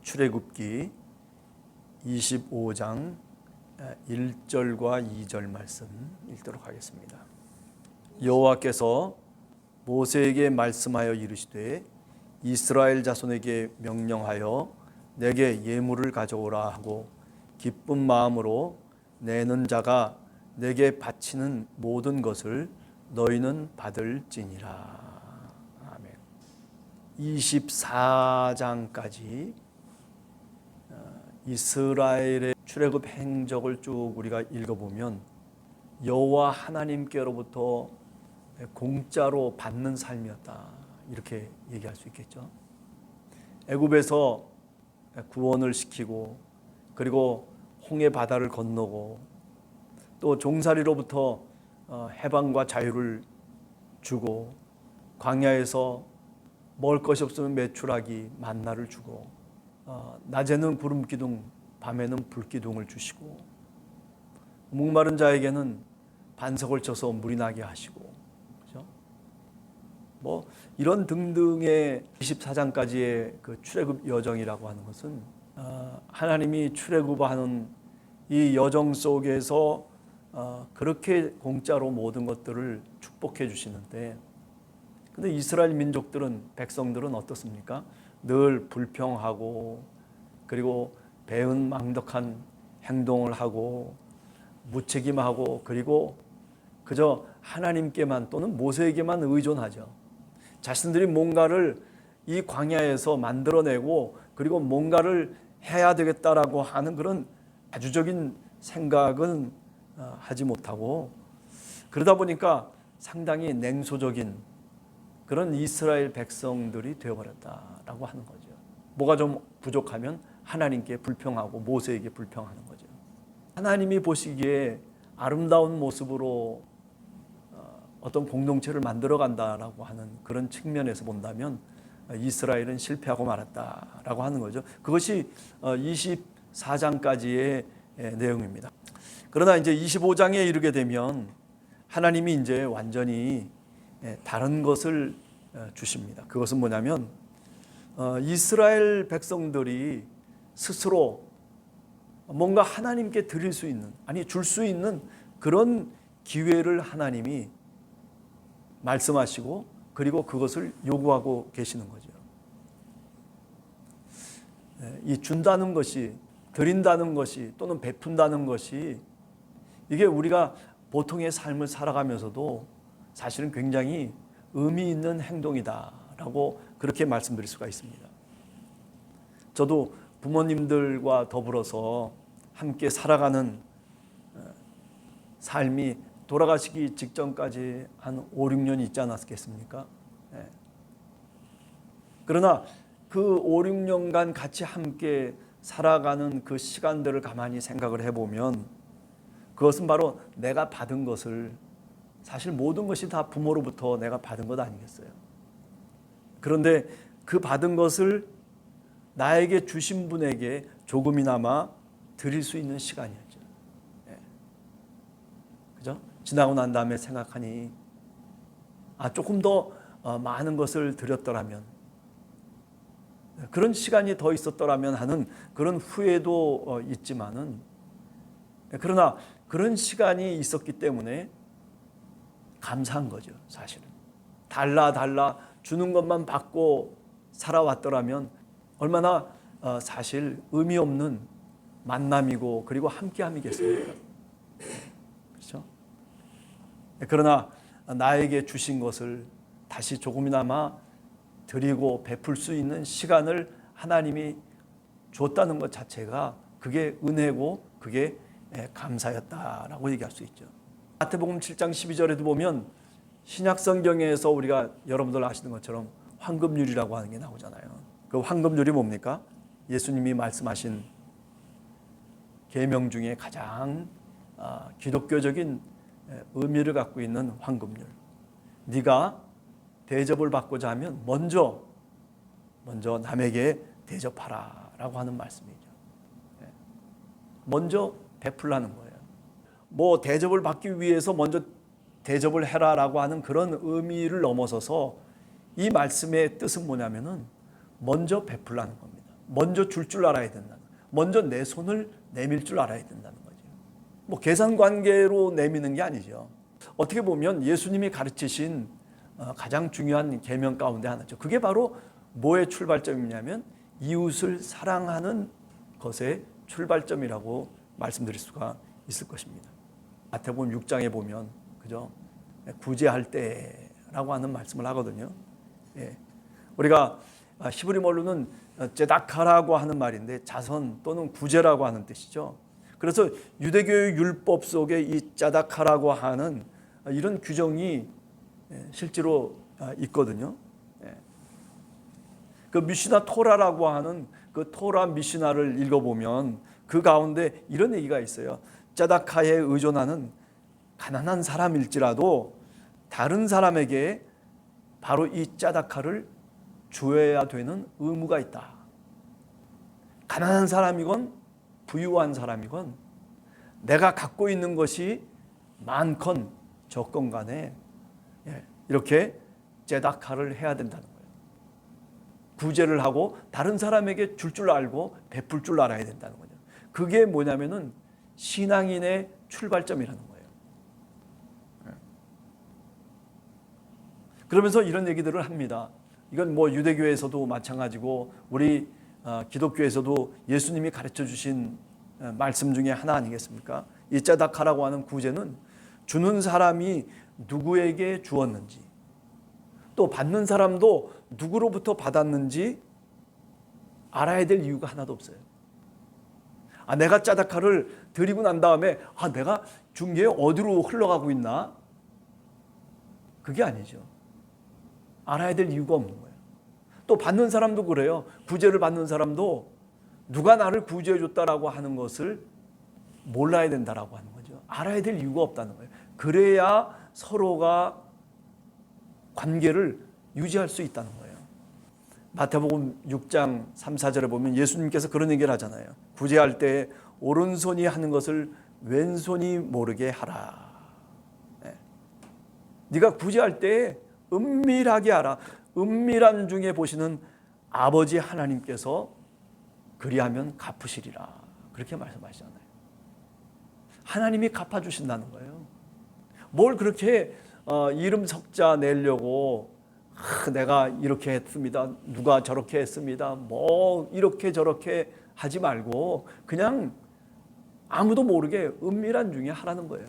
출애굽기 25장 1절과 2절 말씀 읽도록 하겠습니다. 여호와께서 모세에게 말씀하여 이르시되 이스라엘 자손에게 명령하여 내게 예물을 가져오라 하고 기쁜 마음으로 내는 자가 내게 바치는 모든 것을 너희는 받을지니라. 아멘. 24장까지 이스라엘의 출애굽 행적을 쭉 우리가 읽어보면 여호와 하나님께로부터 공짜로 받는 삶이었다, 이렇게 얘기할 수 있겠죠. 애굽에서 구원을 시키고, 그리고 홍해 바다를 건너고, 또 종살이로부터 해방과 자유를 주고, 광야에서 먹을 것이 없으면 메추라기 만나를 주고, 낮에는 구름 기둥, 밤에는 불 기둥을 주시고, 목마른 자에게는 반석을 쳐서 물이 나게 하시고, 그렇죠? 뭐 이런 등등의 24장까지의 그 출애굽 여정이라고 하는 것은 하나님이 출애굽하는 이 여정 속에서 그렇게 공짜로 모든 것들을 축복해 주시는데, 근데 이스라엘 민족들은, 백성들은 어떻습니까? 늘 불평하고, 그리고 배은망덕한 행동을 하고, 무책임하고, 그리고 그저 하나님께만 또는 모세에게만 의존하죠. 자신들이 뭔가를 이 광야에서 만들어내고, 그리고 뭔가를 해야 되겠다라고 하는 그런 자주적인 생각은 하지 못하고, 그러다 보니까 상당히 냉소적인 그런 이스라엘 백성들이 되어버렸다라고 하는 거죠. 뭐가 좀 부족하면 하나님께 불평하고 모세에게 불평하는 거죠. 하나님이 보시기에 아름다운 모습으로 어떤 공동체를 만들어 간다라고 하는 그런 측면에서 본다면 이스라엘은 실패하고 말았다라고 하는 거죠. 그것이 24장까지의 내용입니다. 그러나 이제 25장에 이르게 되면 하나님이 이제 완전히 다른 것을 주십니다. 그것은 뭐냐면 이스라엘 백성들이 스스로 뭔가 하나님께 드릴 수 있는, 아니 줄 수 있는 그런 기회를 하나님이 말씀하시고, 그리고 그것을 요구하고 계시는 거죠. 이 준다는 것이, 드린다는 것이, 또는 베푼다는 것이, 이게 우리가 보통의 삶을 살아가면서도 사실은 굉장히 의미 있는 행동이다라고 그렇게 말씀드릴 수가 있습니다. 저도 부모님들과 더불어서 함께 살아가는 삶이 돌아가시기 직전까지 한 5, 6년이 있지 않았겠습니까? 그러나 그 5, 6년간 같이 함께 살아가는 그 시간들을 가만히 생각을 해보면 그것은 바로 내가 받은 것을, 사실 모든 것이 다 부모로부터 내가 받은 것 아니겠어요? 그런데 그 받은 것을 나에게 주신 분에게 조금이나마 드릴 수 있는 시간이었죠. 그죠? 지나고 난 다음에 생각하니, 조금 더 많은 것을 드렸더라면, 그런 시간이 더 있었더라면 하는 그런 후회도 있지만은, 그러나 그런 시간이 있었기 때문에 감사한 거죠. 사실은 달라 주는 것만 받고 살아왔더라면 얼마나 사실 의미 없는 만남이고, 그리고 함께함이겠습니까? 그렇죠? 그러나 나에게 주신 것을 다시 조금이나마 드리고 베풀 수 있는 시간을 하나님이 줬다는 것 자체가, 그게 은혜고, 그게 감사였다라고 얘기할 수 있죠. 마태복음 7장 12절에도 보면 신약성경에서 우리가 여러분들 아시는 것처럼 황금률이라고 하는 게 나오잖아요. 그 황금률이 뭡니까? 예수님이 말씀하신 계명 중에 가장 기독교적인 의미를 갖고 있는 황금률. 네가 대접을 받고자 하면 먼저 남에게 대접하라 라고 하는 말씀이죠. 먼저 베풀라는 거예요. 뭐 대접을 받기 위해서 먼저 대접을 해라라고 하는 그런 의미를 넘어서서 이 말씀의 뜻은 뭐냐면은 먼저 베풀라는 겁니다. 먼저 줄 알아야 된다. 먼저 내 손을 내밀 줄 알아야 된다는 거죠. 뭐 계산관계로 내미는 게 아니죠. 어떻게 보면 예수님이 가르치신 가장 중요한 계명 가운데 하나죠. 그게 바로 뭐의 출발점이냐면 이웃을 사랑하는 것의 출발점이라고 말씀드릴 수가 있을 것입니다. 마태복음 6장에 보면 그죠? 구제할 때라고 하는 말씀을 하거든요. 예. 우리가 히브리말로는 제다카라고 하는 말인데 자선 또는 구제라고 하는 뜻이죠. 그래서 유대교의 율법 속에 이 짜다카라고 하는 이런 규정이 실제로 있거든요. 그 미시나 토라라고 하는 그 토라 미시나를 읽어보면 그 가운데 이런 얘기가 있어요. 짜다카에 의존하는 가난한 사람일지라도 다른 사람에게 바로 이 짜다카를 주어야 되는 의무가 있다. 가난한 사람이건 부유한 사람이건 내가 갖고 있는 것이 많건 적건 간에 이렇게 제다카를 해야 된다는 거예요. 구제를 하고 다른 사람에게 줄 알고 베풀 줄 알아야 된다는 거죠. 그게 뭐냐면은 신앙인의 출발점이라는 거예요. 그러면서 이런 얘기들을 합니다. 이건 뭐 유대교에서도 마찬가지고 우리 기독교에서도 예수님이 가르쳐 주신 말씀 중에 하나 아니겠습니까? 이 짜다카라고 하는 구제는 주는 사람이 누구에게 주었는지 또 받는 사람도 누구로부터 받았는지 알아야 될 이유가 하나도 없어요. 내가 짜다카를 드리고 난 다음에 내가 준 게 어디로 흘러가고 있나? 그게 아니죠. 알아야 될 이유가 없는 거예요. 또 받는 사람도 그래요. 구제를 받는 사람도 누가 나를 구제해 줬다라고 하는 것을 몰라야 된다라고 하는 거죠. 알아야 될 이유가 없다는 거예요. 그래야 서로가 관계를 유지할 수 있다는 거예요. 마태복음 6장 3, 4절에 보면 예수님께서 그런 얘기를 하잖아요. 구제할 때 오른손이 하는 것을 왼손이 모르게 하라. 네가 구제할 때 은밀하게 하라. 은밀한 중에 보시는 아버지 하나님께서 그리하면 갚으시리라. 그렇게 말씀하시잖아요. 하나님이 갚아주신다는 거예요. 뭘 그렇게 이름 석자 내려고 내가 이렇게 했습니다. 누가 저렇게 했습니다. 뭐 이렇게 저렇게 하지 말고 그냥 아무도 모르게 은밀한 중에 하라는 거예요.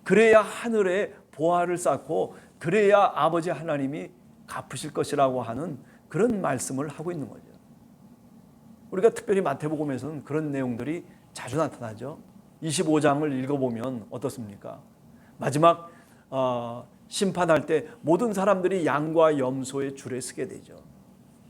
그래야 하늘에 보화를 쌓고 그래야 아버지 하나님이 갚으실 것이라고 하는 그런 말씀을 하고 있는 거죠. 우리가 특별히 마태복음에서는 그런 내용들이 자주 나타나죠. 25장을 읽어보면 어떻습니까? 마지막 심판할 때 모든 사람들이 양과 염소의 줄에 서게 되죠.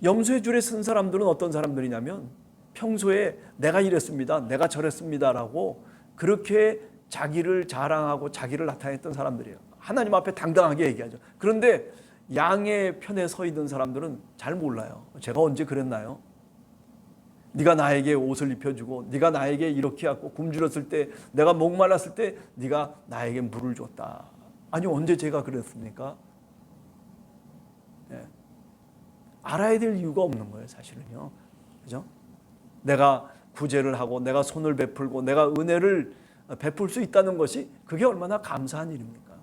염소의 줄에 쓴 사람들은 어떤 사람들이냐면 평소에 내가 이랬습니다, 내가 저랬습니다라고 그렇게 자기를 자랑하고 자기를 나타냈던 사람들이에요. 하나님 앞에 당당하게 얘기하죠. 그런데 양의 편에 서 있는 사람들은 잘 몰라요. 제가 언제 그랬나요? 네가 나에게 옷을 입혀주고 네가 나에게 이렇게 하고 굶주렸을 때 내가 목말랐을 때 네가 나에게 물을 줬다. 아니 언제 제가 그랬습니까? 알아야 될 이유가 없는 거예요, 사실은요. 그죠? 내가 구제를 하고 내가 손을 베풀고 내가 은혜를 베풀 수 있다는 것이 그게 얼마나 감사한 일입니까?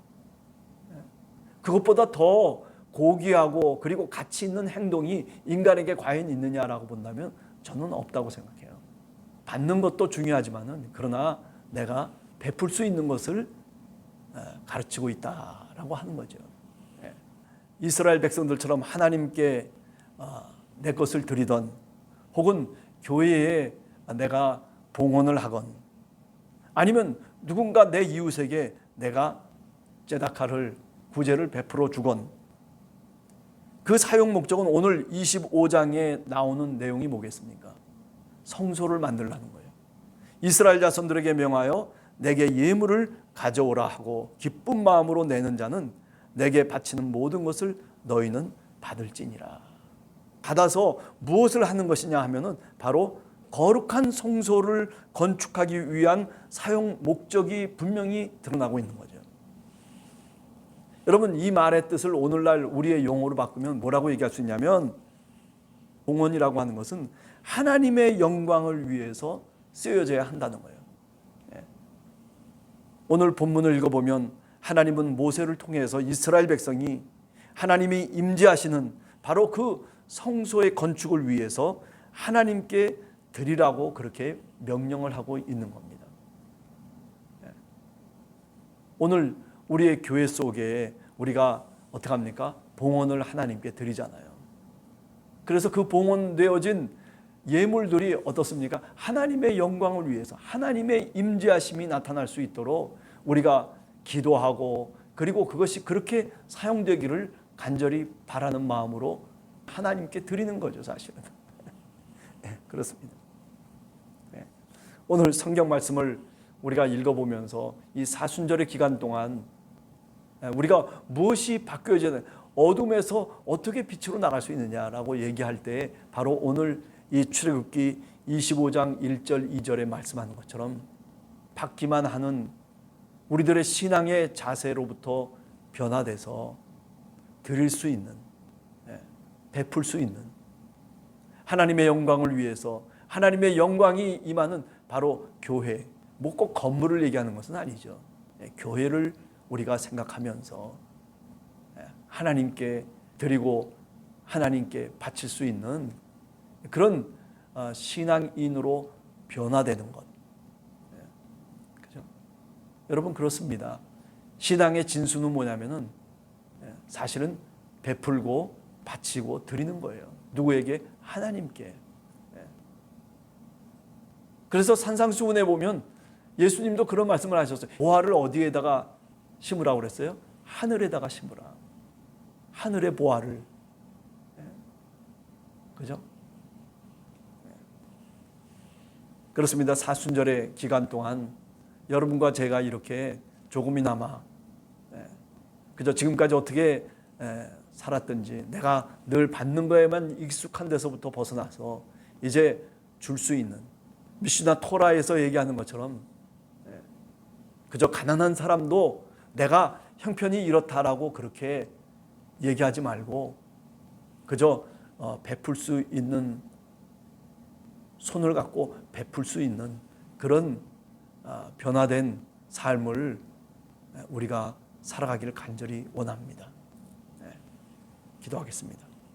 그것보다 더 고귀하고 그리고 가치 있는 행동이 인간에게 과연 있느냐라고 본다면 저는 없다고 생각해요. 받는 것도 중요하지만은 그러나 내가 베풀 수 있는 것을 가르치고 있다라고 하는 거죠. 이스라엘 백성들처럼 하나님께 내 것을 드리던 혹은 교회에 내가 봉헌을 하건 아니면 누군가 내 이웃에게 내가 제다카를 구제를 베풀어 주건 그 사용 목적은 오늘 25장에 나오는 내용이 뭐겠습니까? 성소를 만들라는 거예요. 이스라엘 자손들에게 명하여 내게 예물을 가져오라 하고 기쁜 마음으로 내는 자는 내게 바치는 모든 것을 너희는 받을지니라. 받아서 무엇을 하는 것이냐 하면은 바로 거룩한 성소를 건축하기 위한 사용 목적이 분명히 드러나고 있는 거죠. 여러분 이 말의 뜻을 오늘날 우리의 용어로 바꾸면 뭐라고 얘기할 수 있냐면 봉헌이라고 하는 것은 하나님의 영광을 위해서 쓰여져야 한다는 거예요. 오늘 본문을 읽어보면 하나님은 모세를 통해서 이스라엘 백성이 하나님이 임재하시는 바로 그 성소의 건축을 위해서 하나님께 드리라고 그렇게 명령을 하고 있는 겁니다. 오늘 우리의 교회 속에 우리가 어떻게 합니까? 봉헌을 하나님께 드리잖아요. 그래서 그 봉헌되어진 예물들이 어떻습니까? 하나님의 영광을 위해서 하나님의 임재하심이 나타날 수 있도록 우리가 기도하고 그리고 그것이 그렇게 사용되기를 간절히 바라는 마음으로 하나님께 드리는 거죠, 사실은. 네, 그렇습니다. 네. 오늘 성경 말씀을 우리가 읽어보면서 이 사순절의 기간 동안 우리가 무엇이 바뀌어져야 되는, 어둠에서 어떻게 빛으로 나갈 수 있느냐라고 얘기할 때 바로 오늘 이 출애굽기 25장 1절 2절에 말씀하는 것처럼 받기만 하는 우리들의 신앙의 자세로부터 변화돼서 드릴 수 있는, 베풀 수 있는 하나님의 영광을 위해서 하나님의 영광이 임하는 바로 교회, 뭐 꼭 건물을 얘기하는 것은 아니죠. 교회를 우리가 생각하면서 하나님께 드리고 하나님께 바칠 수 있는 그런 신앙인으로 변화되는 것. 그죠? 여러분 그렇습니다. 신앙의 진수는 뭐냐면은 사실은 베풀고 바치고 드리는 거예요. 누구에게? 하나님께. 그래서 산상수훈에 보면 예수님도 그런 말씀을 하셨어요. 보화를 어디에다가 심으라고 그랬어요? 하늘에다가 심으라. 하늘의 보화를. 그죠? 그렇습니다. 사순절의 기간 동안 여러분과 제가 이렇게 조금이나마 그저 지금까지 어떻게 살았든지 내가 늘 받는 거에만 익숙한 데서부터 벗어나서 이제 줄 수 있는, 미시나 토라에서 얘기하는 것처럼 그저 가난한 사람도 내가 형편이 이렇다라고 그렇게 얘기하지 말고 그저 베풀 수 있는, 손을 갖고 베풀 수 있는 그런 변화된 삶을 우리가 살아가기를 간절히 원합니다. 기도하겠습니다.